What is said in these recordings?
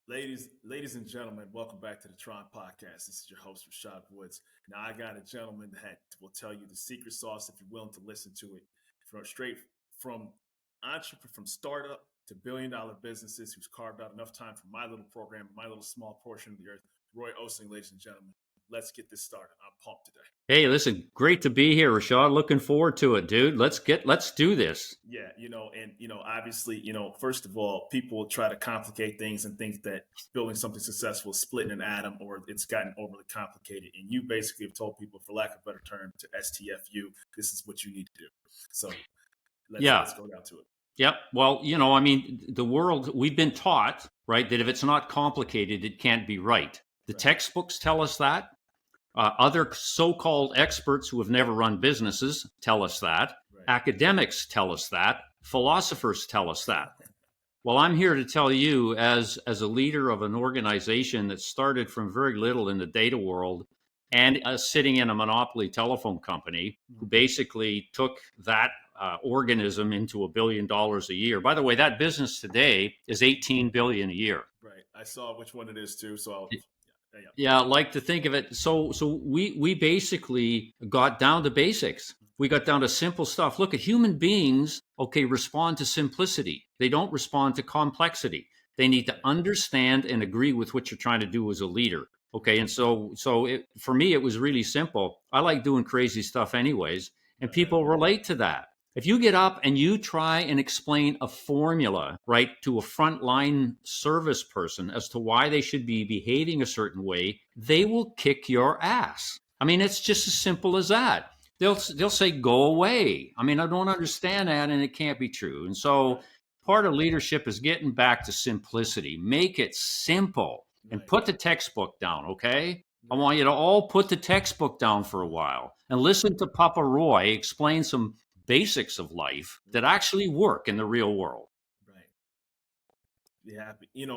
Ladies and gentlemen, welcome back to the T.R.O.N podcast. This is your host, Rashad Woods. Now, I got a gentleman that will tell you the secret sauce if you're willing to listen to it. Straight from entrepreneur, from startup to billion-dollar businesses, who's carved out enough time for my little program, my little small portion of the earth. Roy Osing, ladies and gentlemen. Let's get this started. I'm pumped today. Hey, listen, great to be here, Rashad. Looking forward to it, dude. Let's do this. Yeah, obviously, first of all, people try to complicate things and think that building something successful is splitting an atom or it's gotten overly complicated. And you basically have told people, for lack of a better term, to STFU, this is what you need to do. So let's go down to it. Yep. Well, the world, we've been taught, right, that if it's not complicated, it can't be right. The textbooks tell us that. Other so-called experts who have never run businesses tell us that. Right. Academics tell us that. Philosophers tell us that. Well, I'm here to tell you, as a leader of an organization that started from very little in the data world and sitting in a monopoly telephone company, who basically took that organism into $1 billion a year. By the way, that business today is $18 billion a year. Right. I saw which one it is too. So yeah, I like to think of it. So we basically got down to basics. We got down to simple stuff. Look, at human beings, respond to simplicity. They don't respond to complexity. They need to understand and agree with what you're trying to do as a leader. Okay, and so for me, it was really simple. I like doing crazy stuff anyways, and people relate to that. If you get up and you try and explain a formula, right, to a frontline service person as to why they should be behaving a certain way, they will kick your ass. I mean, it's just as simple as that. They'll say, go away. I mean, I don't understand that, and it can't be true. And so part of leadership is getting back to simplicity. Make it simple and put the textbook down, okay? I want you to all put the textbook down for a while and listen to Papa Roy explain some basics of life that actually work in the real world. Right. Yeah.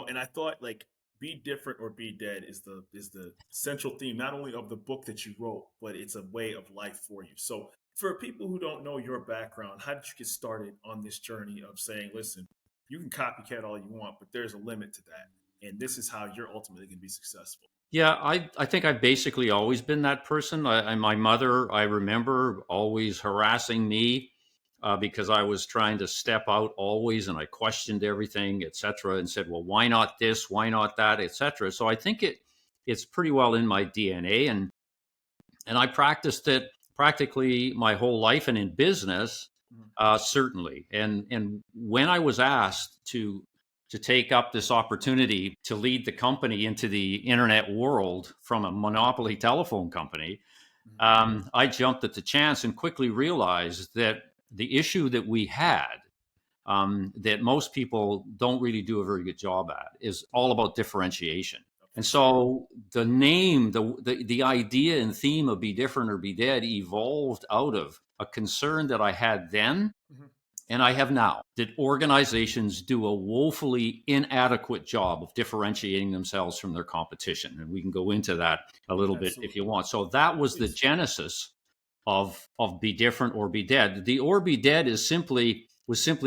And I thought, like, be different or be dead is the central theme, not only of the book that you wrote, but it's a way of life for you. So for people who don't know your background, how did you get started on this journey of saying, listen, you can copycat all you want, but there's a limit to that. And this is how you're ultimately going to be successful. Yeah, I think I've basically always been that person. My mother, I remember, always harassing me because I was trying to step out always, and I questioned everything, et cetera, and said, well, why not this? Why not that? Et cetera. So I think it's pretty well in my DNA, and I practiced it practically my whole life, and in business, certainly. And when I was asked to take up this opportunity to lead the company into the internet world from a monopoly telephone company, I jumped at the chance and quickly realized that the issue that we had, that most people don't really do a very good job at, is all about differentiation. And so the name, the idea and theme of Be Different or Be Dead evolved out of a concern that I had then, and I have now, that organizations do a woefully inadequate job of differentiating themselves from their competition. And we can go into that a little bit if you want. So that was the genesis of Be Different or Be Dead. The or be dead was simply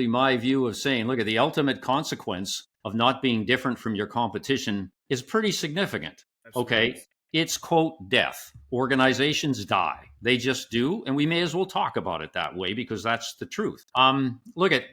my view of saying, look, at the ultimate consequence of not being different from your competition is pretty significant. Okay. It's, quote, death. Organizations die. They just do. And we may as well talk about it that way because that's the truth. Look, at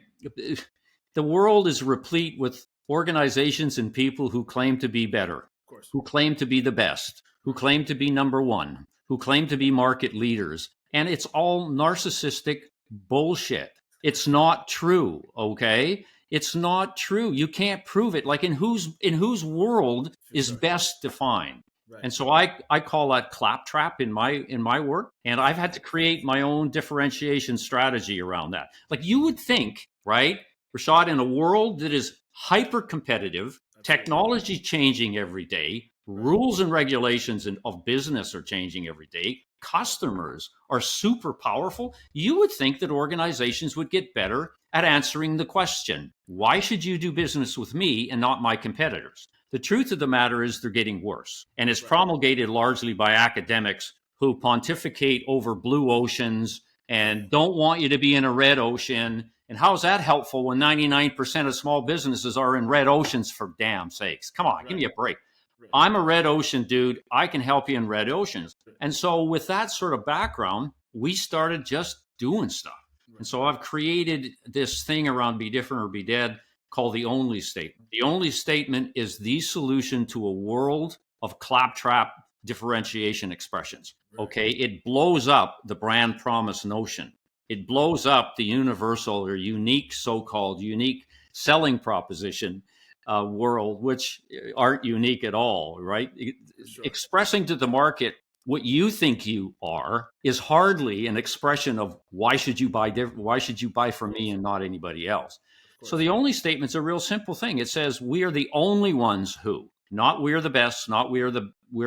the world is replete with organizations and people who claim to be better, who claim to be the best, who claim to be number one, who claim to be market leaders. And it's all narcissistic bullshit. It's not true. Okay. It's not true. You can't prove it. Like in whose world is best defined? Right. And so I call that claptrap in my work. And I've had to create my own differentiation strategy around that. Like you would think, right, Rashad, in a world that is hyper competitive, technology changing every day, rules and regulations of business are changing every day, customers are super powerful, you would think that organizations would get better at answering the question, why should you do business with me and not my competitors? The truth of the matter is they're getting worse. And it's promulgated largely by academics who pontificate over blue oceans and don't want you to be in a red ocean And how's that helpful when 99% of small businesses are in red oceans, for damn sakes? Come on, give Right. me a break. Right. I'm a red ocean dude. I can help you in red oceans. Right. And so, with that sort of background, we started just doing stuff. And Right. so, I've created this thing around Be Different or Be Dead called the Only Statement. The Only Statement is the solution to a world of claptrap differentiation expressions. Right. Okay. It blows up the brand promise notion. It blows up the universal or unique, so called unique selling proposition world, which aren't unique at all, right? For sure. Expressing to the market what you think you are is hardly an expression of why should you buy why should you buy Of from me course. and not anybody else. Of So course. the only statement's a real simple thing. It says we are the only ones who, not we're the best, not we're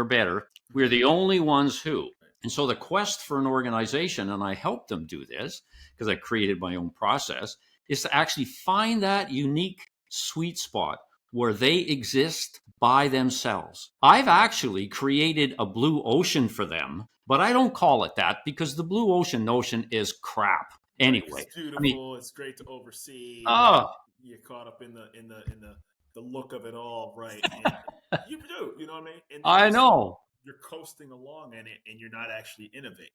better. We're Mhm. the only ones who. Right. And so the quest for an organization, and I help them do this because I created my own process, is to actually find that unique sweet spot where they exist by themselves. I've actually created a blue ocean for them, but I don't call it that because the blue ocean notion is crap Right. Because anyway. it's I mean, beautiful. It's great to oversee, but oh, you get caught up in the look of it all, right? And you do, you know what I mean? And then I know. you're coasting along in it, and you're not actually innovating.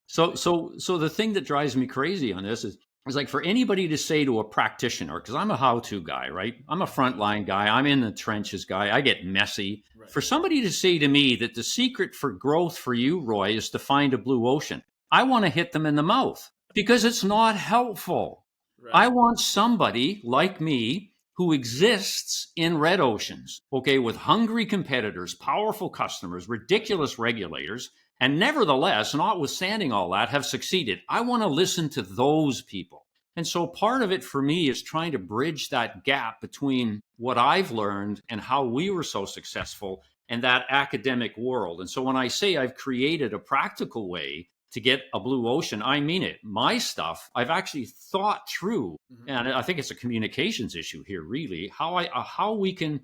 So, Right. so, so the thing that drives me crazy on this is like for anybody to say to a practitioner, because I'm a how-to guy, right? I'm a frontline guy. I'm in the trenches guy. I get messy. Right. For somebody to say to me that the secret for growth for you, Roy, is to find a blue ocean, I want to hit them in the mouth because it's not helpful. I Right. want somebody like me who exists in red oceans, okay, with hungry competitors, powerful customers, ridiculous regulators, and nevertheless, notwithstanding all that, have succeeded. I want to listen to those people. And so part of it for me is trying to bridge that gap between what I've learned and how we were so successful and that academic world. And so when I say I've created a practical way to get a blue ocean, I mean it. My stuff, I've actually thought through, Hmm. and I think it's a communications issue here, really, how we can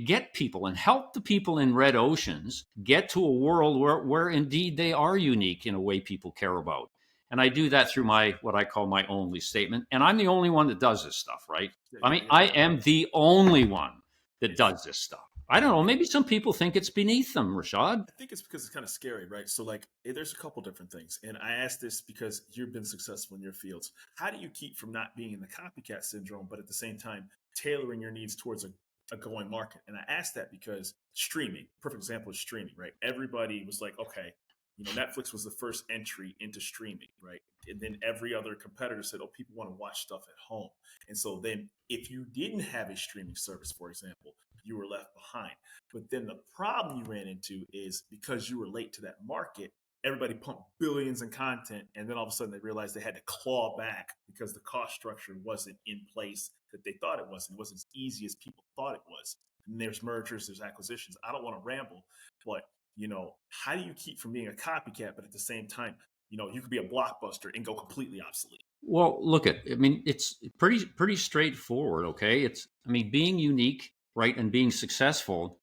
get people and help the people in red oceans get to a world where indeed they are unique in a way people care about. And I do that through my what I call my only statement. And I'm the only one that does this stuff, right? Yeah. I Yeah. mean, Yeah. I am the only one that It's. does this stuff. I don't know. Maybe some people think it's beneath them, Rashad. I think it's because it's kind of scary, right? So, like, there's a couple different things, and I ask this because you've been successful in your fields. How do you keep from not being in the copycat syndrome, but at the same time tailoring your needs towards a going market? And I ask that because streaming, perfect example is streaming, right? Everybody was like, okay, Netflix was the first entry into streaming, right? And then every other competitor said, oh, people want to watch stuff at home. And so then if you didn't have a streaming service, for example, you were left behind. But then the problem you ran into is because you were late to that market, everybody pumped billions in content, and then all of a sudden they realized they had to claw back because the cost structure wasn't in place that they thought it was. It wasn't as easy as people thought it was. And there's mergers, there's acquisitions. I don't want to ramble, but how do you keep from being a copycat, but at the same time, you could be a blockbuster and go completely obsolete? Well, look at. I mean, it's pretty straightforward. Okay, it's. I mean, being unique, right, and being successful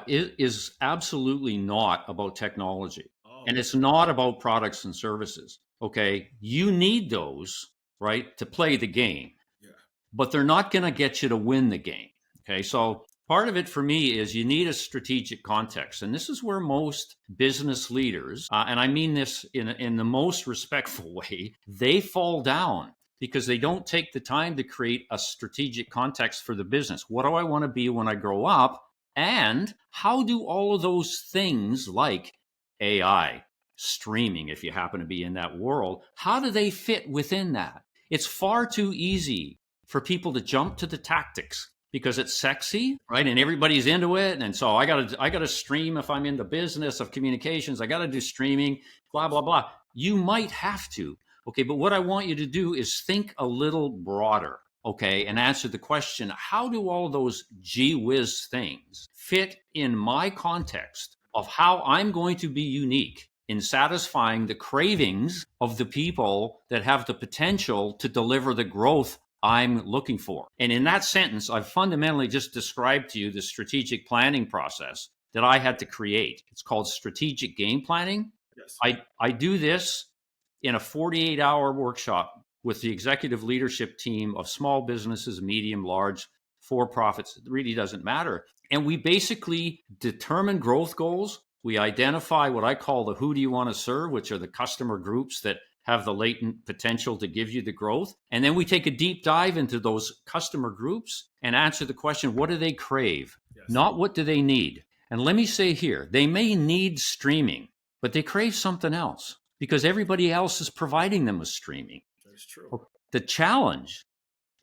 is absolutely not about technology, Oh, and it's okay. not about products and services. Okay, you need those, right, to play the game, Yeah. but they're not going to get you to win the game. Okay, Right. so part of it for me is you need a strategic context, and this is where most business leaders, and I mean this in the most respectful way, they fall down because they don't take the time to create a strategic context for the business. What do I want to be when I grow up? And how do all of those things like AI, streaming, if you happen to be in that world, how do they fit within that? It's far too easy for people to jump to the tactics because it's sexy, right? And everybody's into it. And so I gotta stream if I'm in the business of communications. I gotta do streaming, Of blah, course. blah, blah. You might have to. Okay, but what I want you to do is think a little broader, okay, and answer the question, how do all those gee whiz things fit in my context of how I'm going to be unique in satisfying the cravings of the people that have the potential to deliver the growth I'm looking for. And in that sentence, I've fundamentally just described to you the strategic planning process that I had to create. It's called strategic game planning. Yes. I do this in a 48-hour workshop with the executive leadership team of small businesses, medium, large, for profits. It really doesn't matter. And we basically determine growth goals. We identify what I call the who do you want to serve, which are the customer groups that have the latent potential to give you the growth. And then we take a deep dive into those customer groups and answer the question, what do they crave? Yes. Not what do they need? And let me say here, they may need streaming, but they crave something else because everybody else is providing them with streaming. That's true. The challenge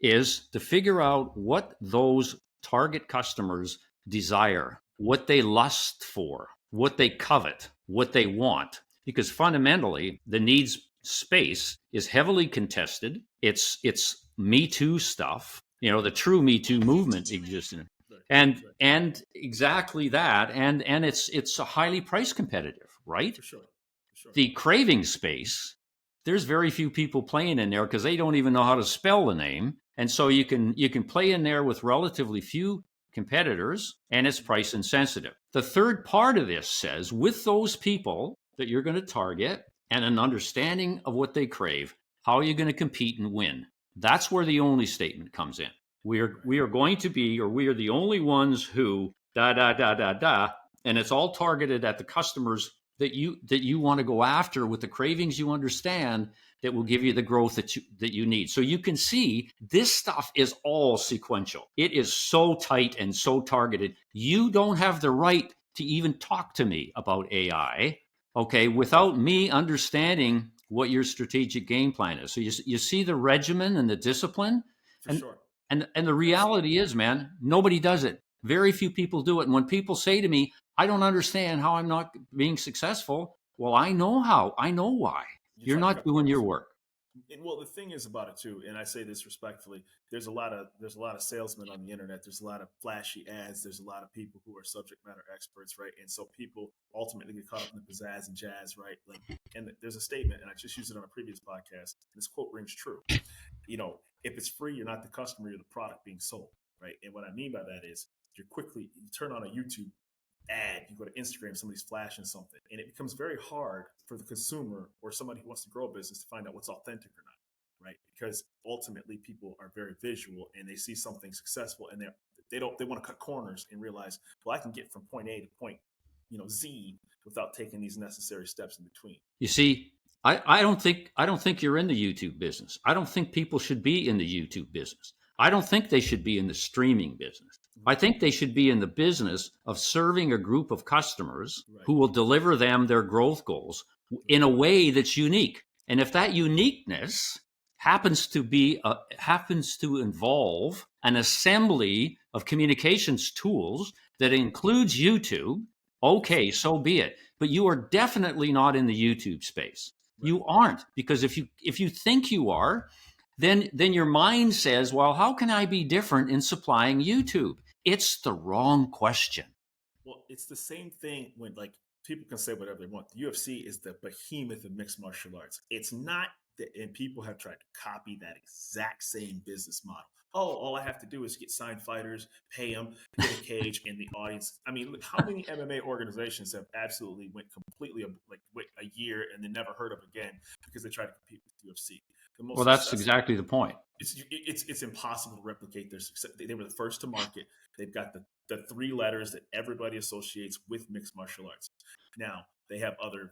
is to figure out what those target customers desire, what they lust for, what they covet, what they want. Because fundamentally, the needs space is heavily contested. It's Me Too stuff. You know, the true Me Too movement exists in it. Right. And Right. and exactly that. And it's a highly price competitive, right? For sure. For sure. The craving space, there's very few people playing in there because they don't even know how to spell the name. And so you can play in there with relatively few competitors, and it's price insensitive. The third part of this says with those people that you're going to target and an understanding of what they crave, how are you going to compete and win? That's where the only statement comes in. We are going to be, or we are the only ones who da da da da da, and it's all targeted at the customers that you want to go after with the cravings you understand that will give you the growth that you need. So you can see this stuff is all sequential. It is so tight and so targeted. You don't have the right to even talk to me about AI, okay, without me understanding what your strategic game plan is. So you see the regimen and the discipline, For and sure. and the reality is, man, nobody does it. Very few people do it. And when people say to me, I don't understand how I'm not being successful. Well, I know how. I know why. You're You're trying to not cut doing your corners. work. And well, the thing is about it too, and I say this respectfully, there's a lot of salesmen on the internet. There's a lot of flashy ads. There's a lot of people who are subject matter experts, right? And so people ultimately get caught up in the pizzazz and jazz, right? Like, and there's a statement, and I just used it on a previous podcast. And this quote rings true. You know, if it's free, you're not the customer, you're the product being sold, right? And what I mean by that is you turn on a YouTube ad, you go to Instagram, somebody's flashing something, and it becomes very hard for the consumer or somebody who wants to grow a business to find out what's authentic or not, right? Because ultimately people are very visual and they see something successful and they want to cut corners and realize, well, I can get from point A to point, Z without taking these necessary steps in between. You see, I don't think you're in the YouTube business. I don't think people should be in the YouTube business. I don't think they should be in the streaming business. I Right. think they should be in the business of serving a group of customers Right. who will deliver them their growth goals in a way that's unique. And if that uniqueness happens to involve an assembly of communications tools that includes YouTube, okay, so be it. But you are definitely not in the YouTube space. Right. You aren't, because if you think you are, then your mind says, well, how can I be different in supplying YouTube? It's the wrong question. Well, it's the same thing when like people can say whatever they want. The UFC is the behemoth of mixed martial arts. It's not that, and people have tried to copy that exact same business model. Oh, all I have to do is get signed fighters, pay them, get a cage, and the audience. I mean, look, how many MMA organizations have absolutely went completely like wait a year and then never heard of again because they tried to compete with UFC? The most Well, that's successful. exactly the point. It's impossible to replicate their success. They were the first to market. They've got the three letters that everybody associates with mixed martial arts. Now they have other,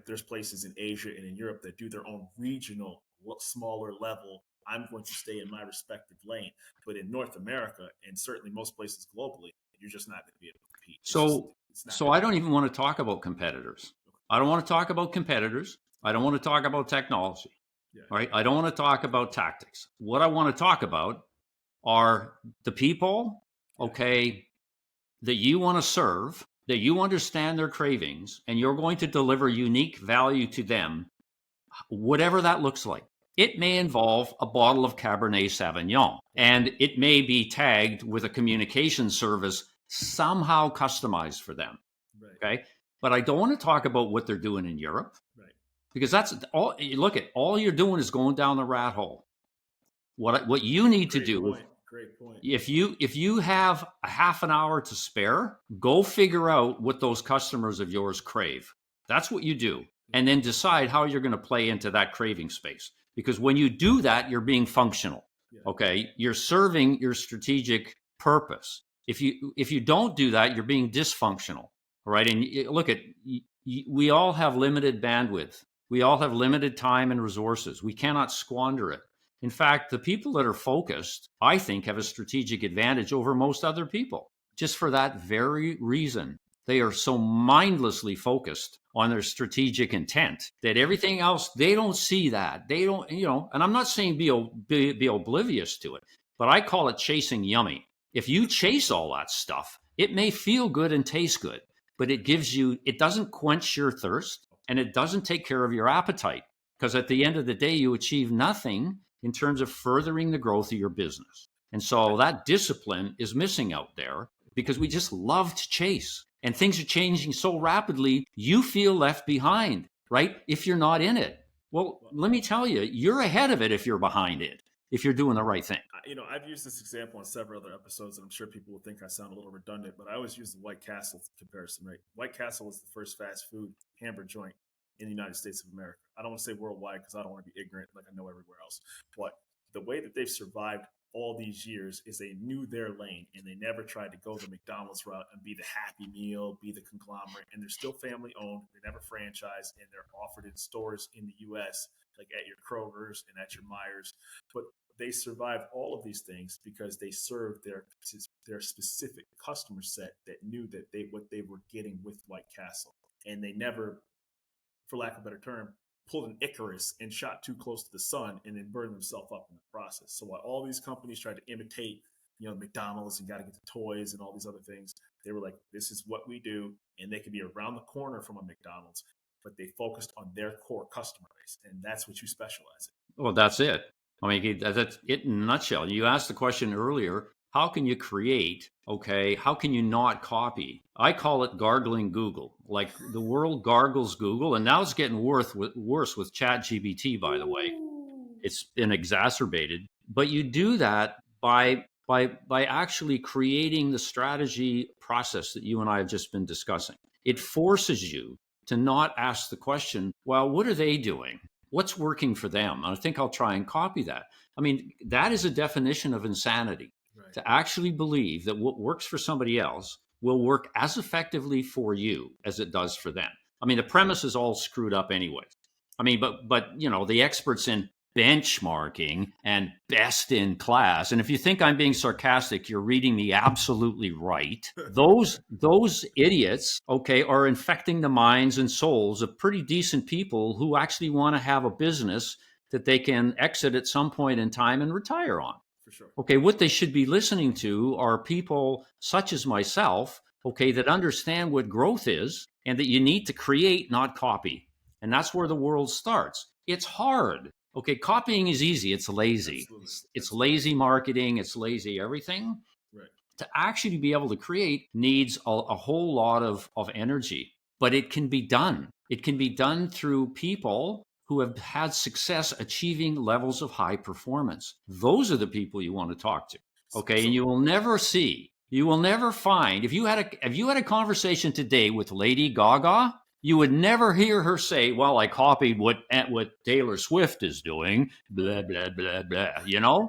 there's places in Asia and in Europe that do their own regional, smaller level. I'm going to stay in my respective lane, but in North America and certainly most places globally, you're just not going to be able to compete. So It's not so going I to don't happen. even want to talk about competitors. I don't want to talk about competitors. I don't want to talk about technology. Yeah, All right. I don't want to talk about tactics. What I want to talk about are the people, yeah, okay, that you want to serve, that you understand their cravings, and you're going to deliver unique value to them, whatever that looks like. It may involve a bottle of Cabernet Sauvignon, and it may be tagged with a communication service somehow customized for them. right, Okay. But I don't want to talk about what they're doing in Europe, right. because that's all. You look at all you're doing is going down the rat hole. What you need to Great do, point. Great point. if you have a half an hour to spare, go figure out what those customers of yours crave. That's what you do, Yeah, and then decide how you're going to play into that craving space. because when you do that, you're being functional. Yeah. Okay, you're serving your strategic purpose. If you don't do that, you're being dysfunctional. Right? And look at, we all have limited bandwidth. We all have limited time and resources. We cannot squander it. In fact, the people that are focused, I think, have a strategic advantage over most other people, just for that very reason. They are so mindlessly focused on their strategic intent that everything else, they don't see that. They don't, and I'm not saying be oblivious to it, but I call it chasing yummy. If you chase all that stuff, it may feel good and taste good, but it doesn't quench your thirst, and it doesn't take care of your appetite, because at the end of the day, you achieve nothing in terms of furthering the growth of your business. And so that discipline is missing out there, because we just love to chase, and things are changing so rapidly, you feel left behind, right? If you're not in it. Well, let me tell you, you're ahead of it if you're behind it, if you're doing the right thing. I've used this example on several other episodes, and I'm sure people will think I sound a little redundant, but I always use the White Castle comparison, right? White Castle was the first fast food hamburger joint in the United States of America. I don't want to say worldwide because I don't want to be ignorant like I know everywhere else. But the way that they've survived all these years is they knew their lane, and they never tried to go the McDonald's route and be the Happy Meal, be the conglomerate. And they're still family owned. They never franchise, and they're offered in stores in the U.S., like at your Kroger's and at your Myers. But they survived all of these things because they served their specific customer set that knew that what they were getting with White Castle, and they never, for lack of a better term, pulled an Icarus and shot too close to the sun and then burned themselves up in the process. So while all these companies tried to imitate, McDonald's and got to get the toys and all these other things, they were like, this is what we do, and they could be around the corner from a McDonald's, but they focused on their core customer base, and that's what you specialize in. Well, that's it. I mean, that's it in a nutshell. You asked the question earlier, how can you create? Okay, how can you not copy? I call it gargling Google. Like, the world gargles Google, and now it's getting worse with ChatGPT, by the way. It's been exacerbated. But you do that by actually creating the strategy process that you and I have just been discussing. It forces you to not ask the question, well, what are they doing? What's working for them? And I think I'll try and copy that. I mean, that is a definition of insanity. Right. To actually believe that what works for somebody else will work as effectively for you as it does for them. I mean, the premise is all screwed up anyways. I mean, but the experts in benchmarking and best in class, and if you think I'm being sarcastic, you're reading me absolutely right. Those idiots, okay, are infecting the minds and souls of pretty decent people who actually want to have a business that they can exit at some point in time and retire on. For sure. Okay, what they should be listening to are people such as myself, okay, that understand what growth is and that you need to create, not copy. And that's where the world starts. It's hard. Okay, copying is easy. It's lazy. It's lazy marketing. It's lazy everything. Right. To actually be able to create needs a whole lot of energy, but it can be done. It can be done through people who have had success achieving levels of high performance. Those are the people you want to talk to. Okay, and you will never find, if you had a conversation today with Lady Gaga, you would never hear her say, well, I copied what Taylor Swift is doing, blah, blah, blah, blah,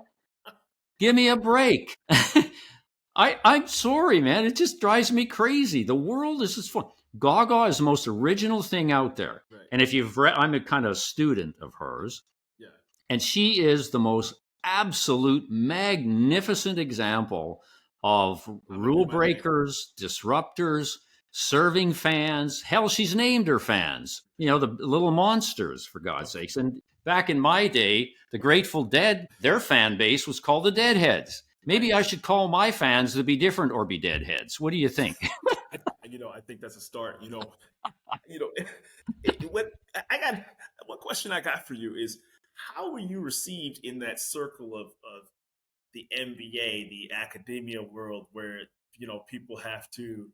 Give me a break. I'm sorry, man. It just drives me crazy. The world is just fun. Gaga is the most original thing out there. Right. And if you've read, I'm a kind of student of hers. Yeah. And she is the most absolute magnificent example of rule breakers, disruptors, serving fans. Hell, she's named her fans, the little monsters, for God's sakes. And back in my day, the Grateful Dead, their fan base was called the Deadheads. Maybe I should call my fans to be different or be Deadheads. What do you think? I think that's a start. What I got, one question I got for you is, how were you received in that circle of the MBA, the academia world, where people have to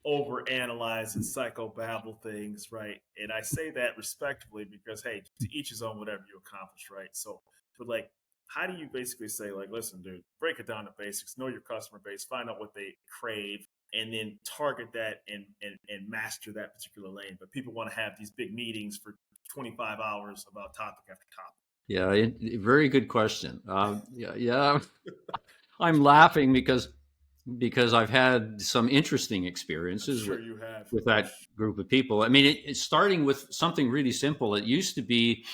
overanalyze and psychobabble things, right? And I say that respectfully because, hey, to each his own, whatever you accomplish, right? So, but like, how do you basically say, like, listen, dude, break it down to basics, know your customer base, find out what they crave, and then target that and master that particular lane? But people want to have these big meetings for 25 hours about topic after topic. Yeah, very good question. Yeah, yeah, I'm laughing because I've had some interesting I'm experiences sure you have. with that group of people. I mean, it's starting with something really simple. It used to be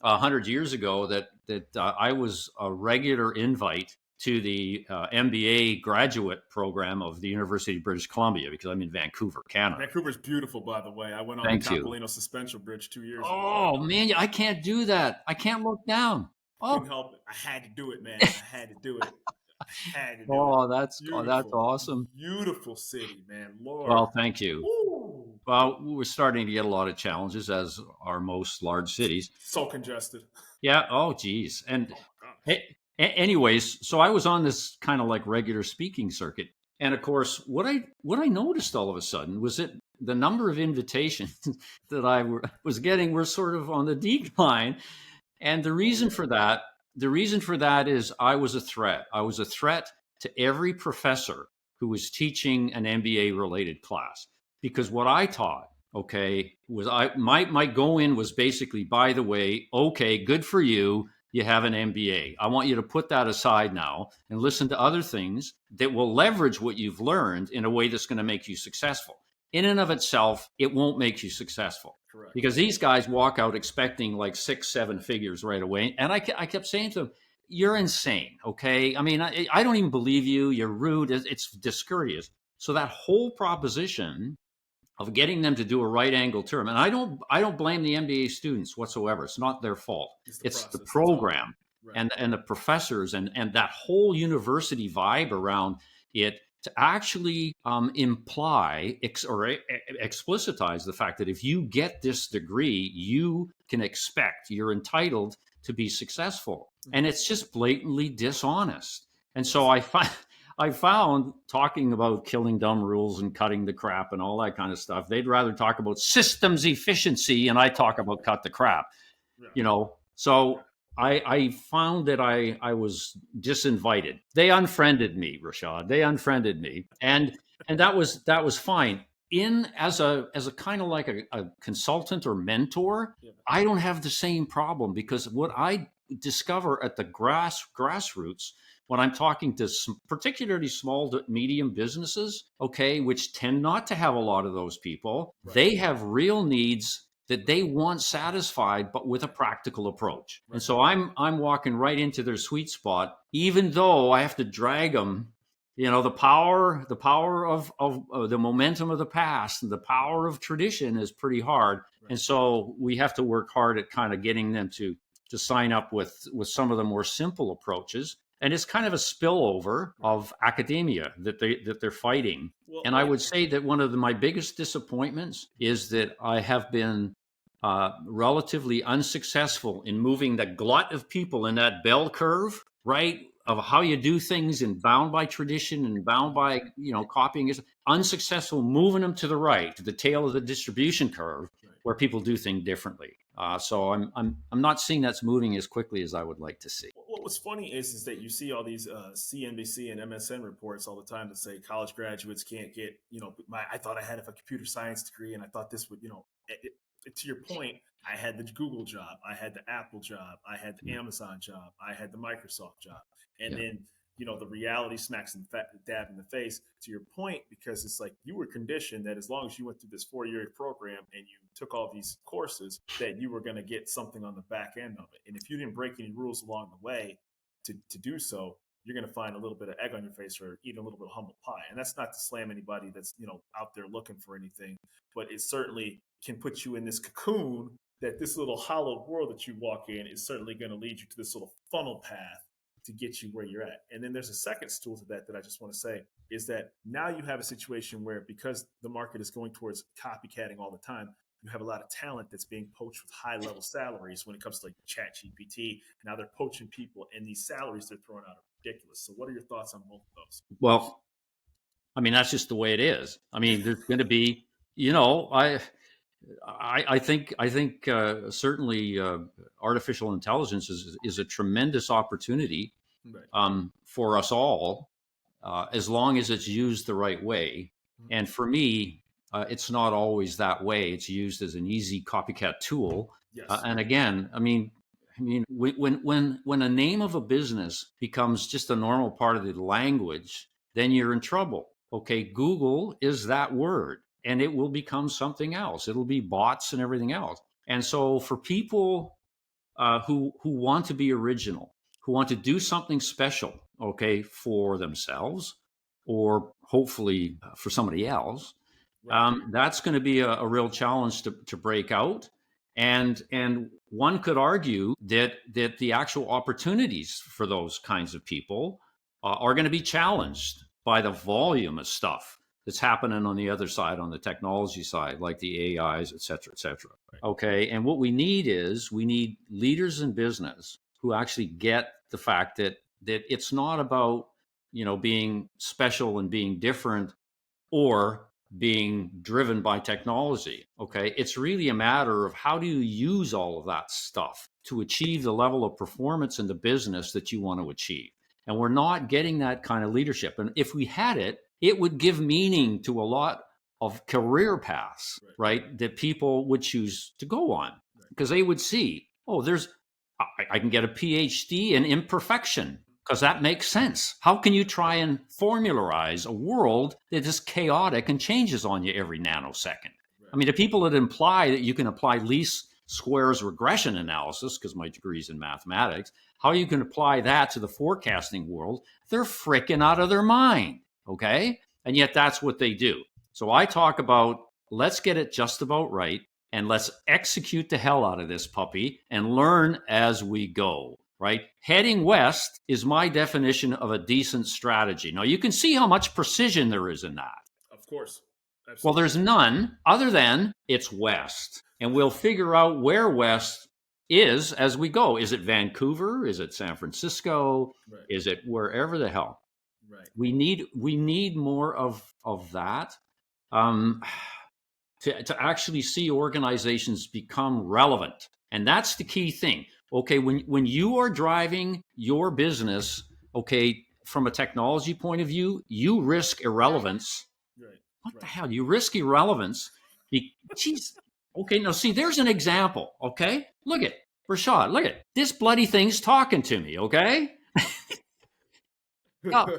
100 years ago that I was a regular invite to the MBA graduate program of the University of British Columbia because I'm in Vancouver, Canada. Vancouver's beautiful, by the way. I went on the Thank you. Capilano Suspension Bridge 2 years ago. Oh man, I can't do that. I can't look down. Couldn't Oh, help it. I had to do it, man. I had to do it. I had to do it. that's Beautiful, awesome. beautiful city, man. Lord. Well, thank you. Woo. Well, we're starting to get a lot of challenges, as are most large cities. So congested. Yeah. Oh, geez. And Oh my gosh. anyways, so I was on this kind of like regular speaking circuit, and of course, what I noticed all of a sudden was that the number of invitations that was getting were sort of on the decline. And Oh yeah. the reason for that is I was a threat. I was a threat to every professor who was teaching an MBA related class because Right. what I taught, okay, was my go in was basically, by the way, okay, good for you. You have an MBA. I want you to put that aside now and Right. listen to other things that will leverage what you've learned in a way that's going to make you successful. In and of itself, it won't make you successful Correct. because these guys walk out expecting like 6, 7 figures right away. And I kept saying to them, you're insane. Okay. I mean, I don't even believe you. You're rude. It's discourteous. So that whole proposition of getting them to do a right angle term, and I don't blame the MBA students whatsoever. It's not their fault. It's the It's the process they're taught. program Right. and the professors and that whole university vibe around it to actually imply or explicitize the fact that if you get this degree, you can expect, you're entitled to be successful. And Mhm. it's just blatantly dishonest. And so Yes. I found talking about killing dumb rules and cutting the crap and all that kind of stuff, they'd rather talk about systems efficiency and I talk about cut the crap, Yeah. So Yeah. I found that I was disinvited. They unfriended me, Rashad. They unfriended me, and that was fine. In as a kind of like a consultant or mentor, Yeah. I don't have the same problem because what I discover at the grassroots when I'm talking to particularly small to medium businesses, okay, which tend not to have a lot of those people, Right. they have real needs that Right. they want satisfied, but with a Right. practical approach. And Right. so I'm walking right into their sweet spot, even though I have to drag them. The power of the momentum of the past and the power of tradition is pretty hard. Right. And so we have to work hard at kind of getting them to sign up with some of the more simple approaches. And it's kind of a spillover Right. of academia that they're fighting. Well, And I like would say that one of my biggest disappointments is that I have been relatively unsuccessful in moving the glut of people in that bell curve, right? Of how you do things and bound by tradition and bound mhm, by, copying is unsuccessful, moving them to the right, to the tail of the distribution curve right. where people do things differently. So I'm not seeing that's moving as quickly as I would like to see. What's funny is that you see all these CNBC and MSN reports all the time that say college graduates can't get, I thought I had a computer science degree and I thought this would, to your point, I had the Google job, I had the Apple job, I had the Yeah, Amazon job, I had the Microsoft job. And yeah, then, the reality smacks and dab in the face to your point, because it's like you were conditioned that as long as you went through this 4 year program and you took all these courses, that you were going to get something on the back end of it. And if you didn't break any rules along the way to do so, you're going to find a little bit of egg on your face or eat a little bit of humble pie. And that's not to slam anybody that's, out there looking for anything, but it certainly can put you in this cocoon that this little hollow world that you walk in is certainly going to lead you to this little funnel path to get you where you're at. And then there's a second stool to that I just want to say is that now you have a situation where, because the market is going towards copycatting all the time, you have a lot of talent that's being poached with high level salaries when it comes to like chat GPT. Now they're poaching people and these salaries they're throwing out are ridiculous. So what are your thoughts on both of those? well, I mean that's just the way it is. I mean there's going to be, you know I think certainly artificial intelligence is a tremendous opportunity Right. for us all, as long as it's used the right way. Mhm. And for me, it's not always that way. It's used as an easy copycat tool. Yes. And again, I mean, I mean, when a name of a business becomes just a normal part of the language, then you're in trouble. Okay, Google is that word, and it will become something else. It'll be bots and everything else. And so, for people who want to be original, who want to do something special, okay, for themselves or hopefully for somebody else, Right. that's going to be a real challenge to break out. And one could argue that the actual opportunities for those kinds of people are going to be challenged by the volume of stuff that's happening on the other side, on the technology side, like the AIs, et cetera, et cetera. Right. Okay. And what we need leaders in business who actually get the fact that it's not about, being special and being different or being driven by technology. Okay. It's really a matter of how do you use all of that stuff to achieve the level of performance in the business that you want to achieve. And we're not getting that kind of leadership. And if we had it, it would give meaning to a lot of career paths, Right. right? That people would choose to go on Right. because they would see, oh, I can get a PhD in imperfection because that makes sense. How can you try and formularize a world that is chaotic and changes on you every nanosecond? I Right. mean, the people that imply that you can apply least squares regression analysis, because my degree is in mathematics, how you can apply that to the forecasting world, they're freaking out of their mind. Okay. And yet that's what they do. So I talk about let's get it just about right and let's execute the hell out of this puppy and learn as we go. Right? Heading west is my definition of a decent strategy. Now, you can see how much precision there is in that. Of course. Well, Absolutely. there's none other than it's west. And we'll figure out where west is as we go. Is it Vancouver? Is it San Francisco? Right. Is it wherever the hell? Right. We need more of that. Um, to actually see organizations become relevant. And that's the key thing. Okay, when you are driving your business, okay, from a technology point of view, you risk irrelevance. Right. What the Right. hell? You risk irrelevance. Jeez. Okay, now see, there's an example. Okay, look at Rashad. Look at this bloody thing's talking to me. Okay, oh,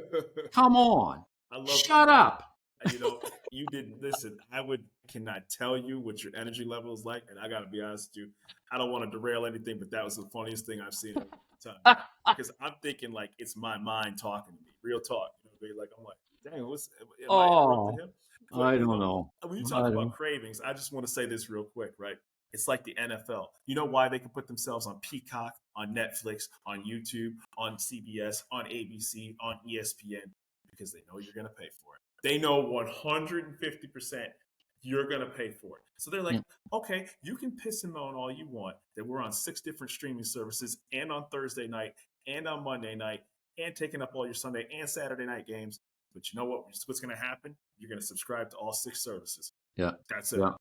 come on, I love shut up. you know, you didn't listen. Cannot tell you what your energy level is like, and I gotta be honest with you. I don't want to derail anything, but that was the funniest thing I've seen in a long time. Because I'm thinking like it's my mind talking to me, real talk. You know, what I mean? Like I'm like, dang, am I interrupting Oh, him? But I don't know. when you talk I about don't. cravings, I just want to say this real quick, right? It's like the NFL. You know why they can put themselves on Peacock, on Netflix, on YouTube, on CBS, on ABC, on ESPN? Because they know you're going to pay for it. They know 150% you're going to pay for it. So they're like, Yeah. okay, you can piss and moan all you want that we're on 6 different streaming services and on Thursday night and on Monday night and taking up all your Sunday and Saturday night games. But you know what? What's going to happen? You're going to subscribe to all 6 services. Yeah. That's it. Yeah.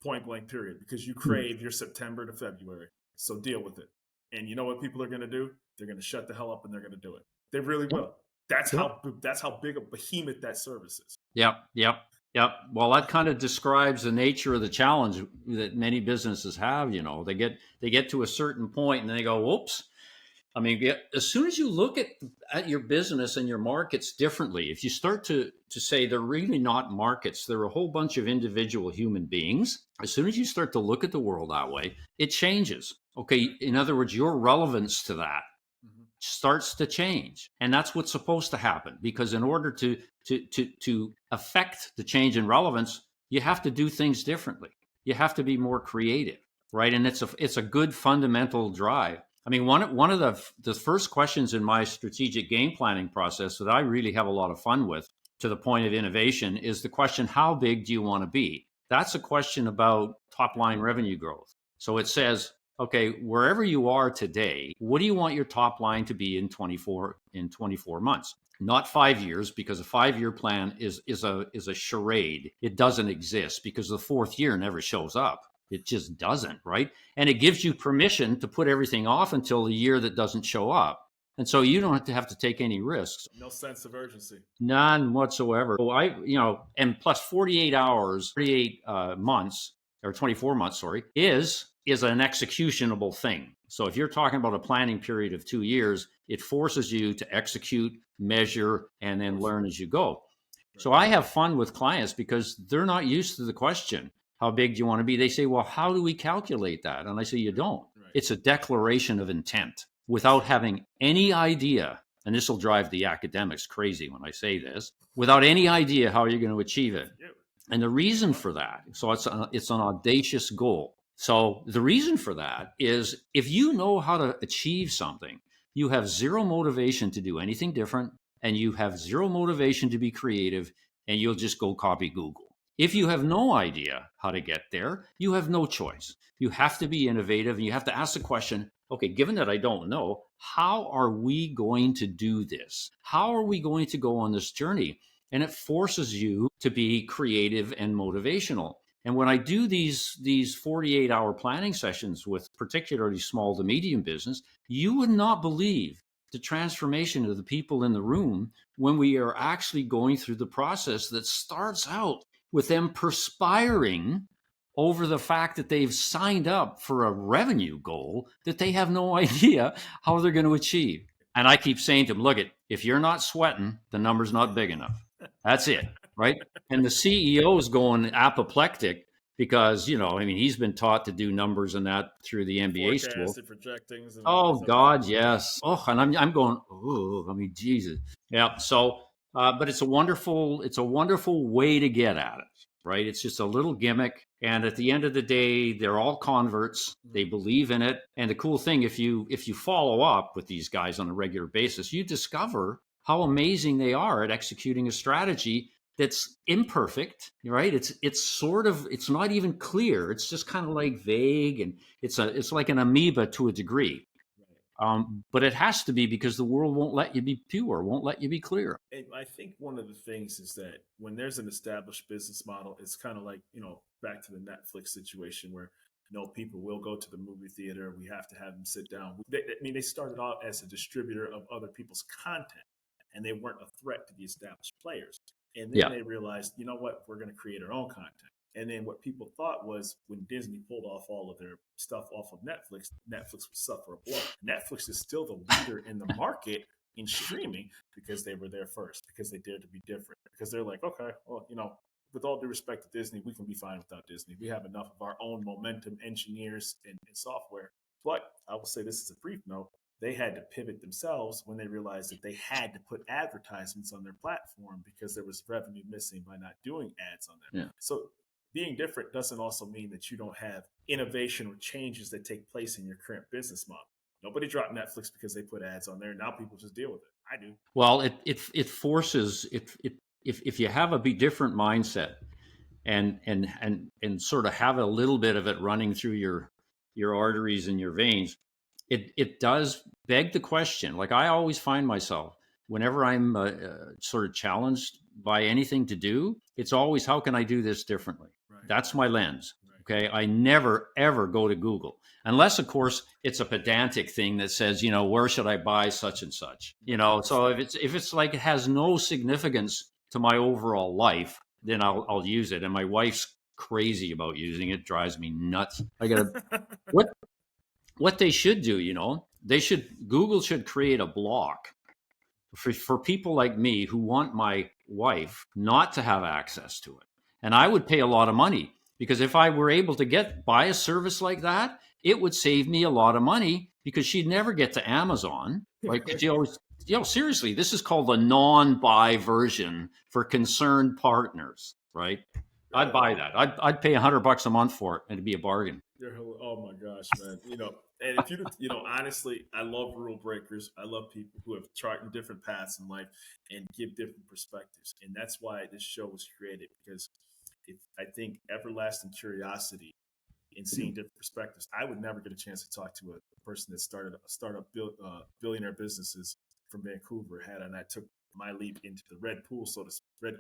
Point blank, period. Because you crave your September to February. So deal with it. And you know what people are going to do? They're going to shut the hell up and they're going to do it. They really Yep. will. That's Yep. how big a behemoth that service is. Yep. Yep. Yep. Well, that kind of describes the nature of the challenge that many businesses have. They get to a certain point and they go, "Whoops." I mean, as soon as you look at your business and your markets differently, if you start to say they're really not markets, they're a whole bunch of individual human beings. As soon as you start to look at the world that way, it changes. Okay. Right. In other words, your relevance to that Mm-hmm. starts to change, and that's what's supposed to happen, because in order to affect the change in relevance, you have to do things differently. You have to be more creative, right? And it's a good fundamental drive. I mean, one of the first questions in my strategic game planning process that I really have a lot of fun with, to the point of innovation, is the question, how big do you want to be? That's a question about top line revenue growth. So it says, okay, wherever you are today, what do you want your top line to be in 24 months? Not 5 years, because a 5-year plan is a charade. It doesn't exist because the fourth year never shows up. It just doesn't, right? And it gives you permission to put everything off until the year that doesn't show up. And so you don't have to take any risks. No sense of urgency. None whatsoever. So and plus 48 hours, 48 months, or 24 months, sorry, is is an executionable thing. So if you're talking about a planning period of 2 years, it forces you to execute, measure, and Of then course. learn as you go. Right. So I have fun with clients because they're not used to the question, how big do you want to be? They say, well, how do we calculate that? And I say, you Right. don't. Right. It's a declaration of intent Yes. without having any idea. And this will drive the academics crazy when I say this, without any idea how you're going to achieve it. Yeah. And the Good reason luck. for that, so it's an audacious goal. So the reason for that is if you know how to achieve something, you have zero motivation to do anything different, and you have zero motivation to be creative, and you'll just go copy Google. If you Right. have no idea how to get there, you have no choice. You have to be innovative, and you have to ask the question, okay, given that I don't know, how are we going to do this? How are we going to go on this journey? And it forces you to be creative and motivational. And when I do these 48-hour planning sessions with particularly small to medium business, you would not believe the transformation of the people in the room when we are actually going through the process that starts out with them perspiring over the fact that they've signed up for a revenue goal that they have no idea how they're going to achieve. And I keep saying to them, look, if you're not sweating, the number's not big enough. That's it, right? And the CEO is going apoplectic because, I mean, he's been taught to do numbers and that through the MBA school. Forecasted, projectings, and all Oh this other God, stuff. yes. Oh, and I'm going. Oh, I mean, Jesus. Yeah. So, but it's a wonderful way to get at it, right? It's just a little gimmick, and at the end of the day, they're all converts. They Mm-hmm. believe in it, and the cool thing, if you follow up with these guys on a regular basis, you discover how amazing they are at executing a strategy that's imperfect, right? It's not even clear. It's just kind of like vague, and it's like an amoeba to a degree. Right. But it has to be because the world won't let you be pure, won't let you be clear. And I think one of the things is that when there's an established business model, it's kind of like, back to the Netflix situation where, people will go to the movie theater. We have to have them sit down. They started out as a distributor of other people's content and they weren't a threat to the established players. And then Yeah. they realized, you know what, we're going to create our own content. And then what people thought was when Disney pulled off all of their stuff off of Netflix, Netflix would suffer a blow. Netflix is still the leader in the market in streaming because they were there first, because they dared to be different, because they're like, okay, well, with all due respect to Disney, we can be fine without Disney. We have enough of our own momentum engineers and software. But I will say this as a brief note, they had to pivot themselves when they realized that they had to put advertisements on their platform because there was revenue missing by not doing ads on them. Yeah. So being different doesn't also mean that you don't have innovation or changes that take place in your current business model. Nobody dropped Netflix because they put ads on there. Now people just deal with it. I do. Well, it forces it if you have a be different mindset and sort of have a little bit of it running through your arteries and your veins, it does beg the question. Like I always find myself whenever I'm sort of challenged by anything to do, it's always how can I do this differently? Right. That's my lens. Right. Okay, I never ever go to Google unless, of course, it's a pedantic thing that says, where should I buy such and such? Right. So Understand. if it's like it has no significance to my overall life, then I'll use it. And my wife's crazy about using it, drives me nuts. I gotta what what they should do, Google should create a block for people like me who want my wife not to have access to it. And I would pay a lot of money because if I were able to buy a service like that, it would save me a lot of money because she'd never get to Amazon, right? Because you always, seriously, this is called the non-buy version for concerned partners, right? I'd Really? buy that. I'd pay $100 a month for it, and it'd be a bargain. Oh my gosh, man. And if honestly, I love rule breakers. I love people who have charted different paths in life and give different perspectives. And that's why this show was created because I think everlasting curiosity in seeing different perspectives. I would never get a chance to talk to a person that started a startup billionaire businesses from Vancouver had I not took my leap into the red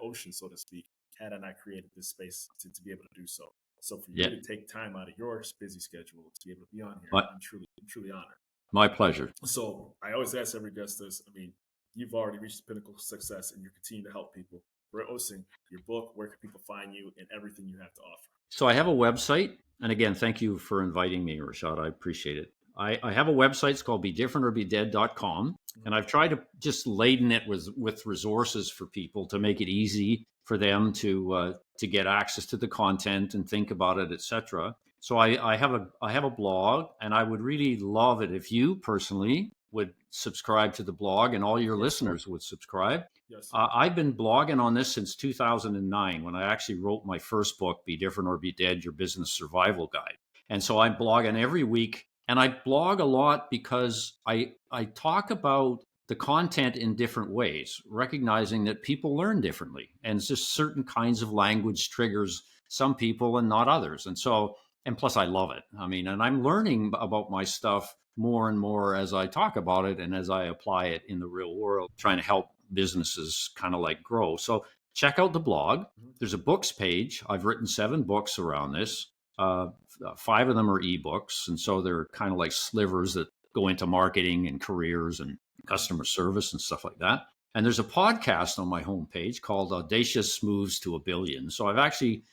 ocean, so to speak, had I not created this space to be able to do so. So for you Yeah, to take time out of your busy schedule to be able to be on here, my, I'm truly honored. my pleasure. So I always ask every guest this. I mean, you've already reached the pinnacle of success and you continue to help people. We're Osing, your book, where can people find you and everything you have to offer? So I have a website, And again, thank you for inviting me, Rashad. I appreciate it. I have a website. It's called bedifferentorbedead.com. And I've tried to just laden it with resources for people to make it easy for them to get access to the content and think about it, etc. So I have a blog, and I would really love it if you personally would subscribe to the blog, and all your Yes. listeners would subscribe. Yes. I've been blogging on this since 2009, when I actually wrote my first book, Be Different or Be Dead, Your Business Survival Guide. And so I'm blogging every week. And I blog a lot because I talk about the content in different ways, recognizing that people learn differently. And it's just certain kinds of language triggers some people and not others. And so, and plus I love it. I mean, and I'm learning about my stuff more and more as I talk about it and as I apply it in the real world, trying to help businesses kind of like grow. So check out the blog. There's a books page. I've written 7 books around this. 5 of them are ebooks, and so they're kind of like slivers that go into marketing and careers and customer service and stuff like that. And there's a podcast on my homepage called Audacious Moves to a Billion. So I've actually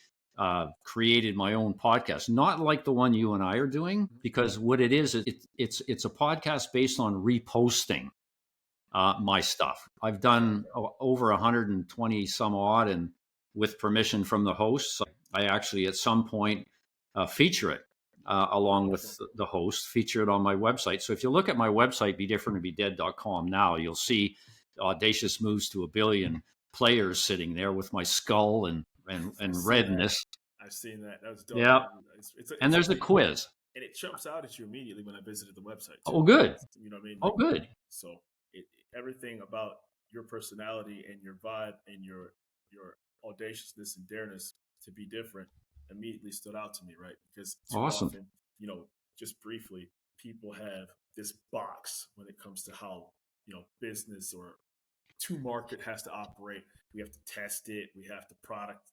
created my own podcast, not like the one you and I are doing, because what it is, it's a podcast based on reposting my stuff. I've done over 120 some odd, and with permission from the hosts, I actually at some point feature it along with the host, feature it on my website. So if you look at my website, bedifferentorbedead.com now, you'll see Audacious Moves to a Billion players sitting there with my skull and redness. I've seen that. That was dope. Yeah. And there's a quiz. And it jumps out at you immediately when I visited the website, too. Oh, good. You know what I mean? Oh, good. So everything about your personality and your vibe and your audaciousness and dareness to be different immediately stood out to me, right? Because too often, just briefly, people have this box when it comes to how, business or to market has to operate. We have to test it. We have to product,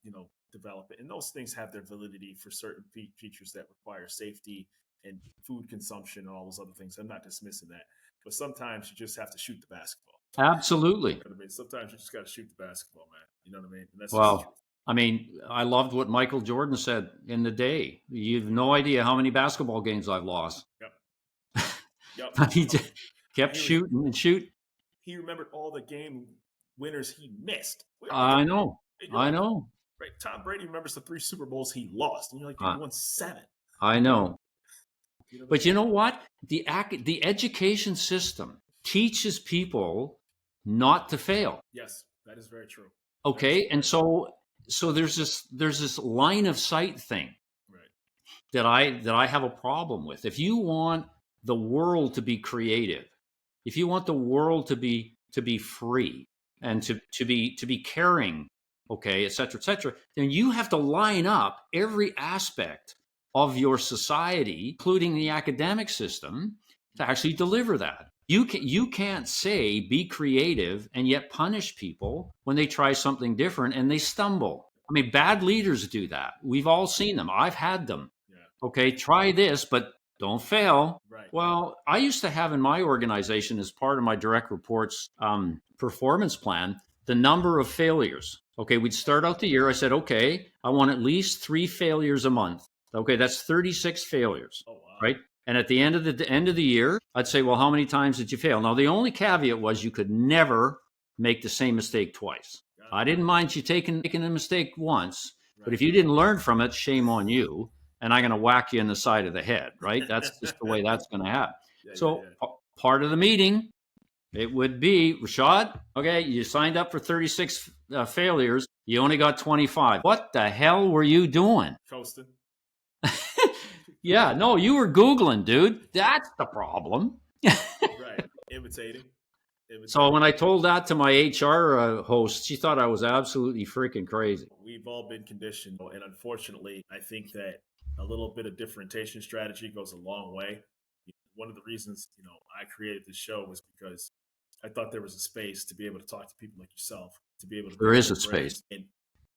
develop it. And those things have their validity for certain features that require safety and food consumption and all those other things. I'm not dismissing that. But sometimes you just have to shoot the basketball. Absolutely. You know what I mean? Sometimes you just got to shoot the basketball, man. You know what I mean? And that's well, just the truth. I mean, I loved what Michael Jordan said in the day. You have no idea how many basketball games I've lost. Yep. He kept shooting and shooting. He remembered all the game winners he missed. I know. Right? Tom Brady remembers the 3 Super Bowls he lost, and you're like, you won 7. I know. But you know what? The education system teaches people not to fail. Yes, that is very true. Okay, and so there's this line of sight thing, right, that I have a problem with. If you want the world to be creative, if you want the world to be free and to be caring, okay, et cetera, then you have to line up every aspect of your society, including the academic system, to actually deliver that. You can't say be creative and yet punish people when they try something different and they stumble. I mean, bad leaders do that. We've all seen them. I've had them. Yeah. Okay, try this, but don't fail. Right. Well, I used to have in my organization, as part of my direct reports performance plan, the number of failures. Okay, we'd start out the year. I said, okay, I want at least 3 failures a month. Okay, that's 36 failures. Oh, wow. Right? And at the end of the year, I'd say, well, how many times did you fail? Now, the only caveat was you could never make the same mistake twice. I didn't mind you taking a mistake once, but if you didn't learn from it, shame on you, and I'm going to whack you in the side of the head, right? That's just the way that's going to happen. Part of the meeting, it would be, Rashad, okay, you signed up for 36 failures. You only got 25. What the hell were you doing? Coasting. Yeah, no, you were Googling, dude. That's the problem. Right. Imitating. So when I told that to my HR host, she thought I was absolutely freaking crazy. We've all been conditioned. And unfortunately, I think that a little bit of differentiation strategy goes a long way. One of the reasons, I created this show was because I thought there was a space to be able to talk to people like yourself, to be able to. There is a space. And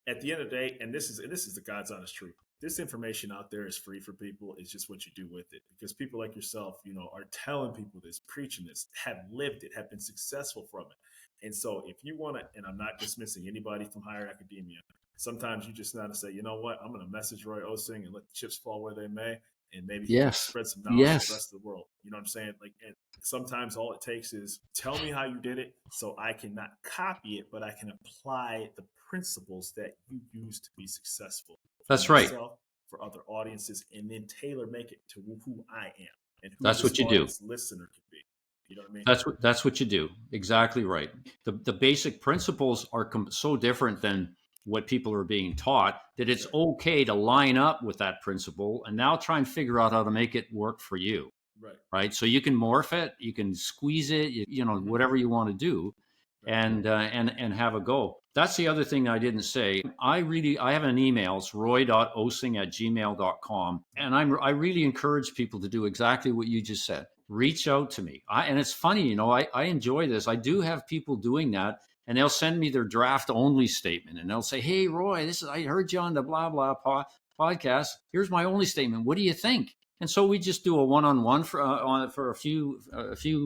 at the end of the day, and this is the God's honest truth. This information out there is free for people. It's just what you do with it. Because people like yourself, are telling people this, preaching this, have lived it, have been successful from it. And so if you want to, and I'm not dismissing anybody from higher academia, Sometimes you just gotta say, you know what, I'm gonna message Roy Osing and let the chips fall where they may, and maybe he can Yes. spread some knowledge to the Yes. rest of the world. You know what I'm saying? Like, and sometimes all it takes is tell me how you did it, so I can not copy it, but I can apply the principles that you use to be successful for That's right. myself, for other audiences, and then tailor make it to who I am and who That's this what you do. audience listener could be. You know what I mean? That's what you do. Exactly right. The basic principles are so different than what people are being taught that it's Right, okay to line up with that principle and now try and figure out how to make it work for you. right, Right. So you can morph it, you can squeeze it, hmm, whatever you want to do, right, and have a go. That's the other thing I didn't say. I have an email, it's roy.osing@gmail.com. hmm, And I really encourage people to do exactly what you just said. Reach out to me. And it's funny, I enjoy this. I do have people doing that, and they'll send me their draft only statement, and they'll say, "Hey Roy, I heard you on the blah blah podcast. Here's my only statement. What do you think?" And so we just do a one-on-one for a few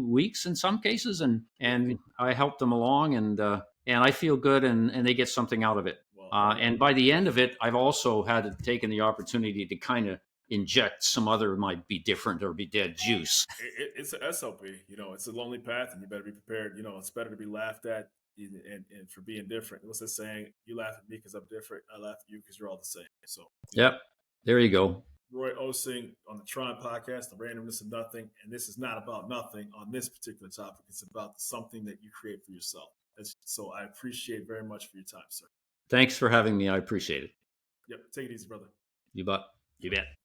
weeks in some cases, and yeah. and I help them along, and I feel good, and they get something out of it. Well, brother, And by the end of it, I've also had taken the opportunity to kind of inject some other might be different or be dead juice. it's a SOP. You know, it's a lonely path, and you better be prepared. You know, it's better to be laughed at and for being different. What's that saying? You laugh at me because I'm different. I laugh at you because you're all the same. So, you know, Yep, there you go. Roy Osing on the T.R.O.N podcast, the randomness of nothing. And this is not about nothing on this particular topic. It's about something that you create for yourself. So I appreciate very much for your time, sir. Thanks for having me. I appreciate it. Yep. Take it easy, brother. You bet. You bet.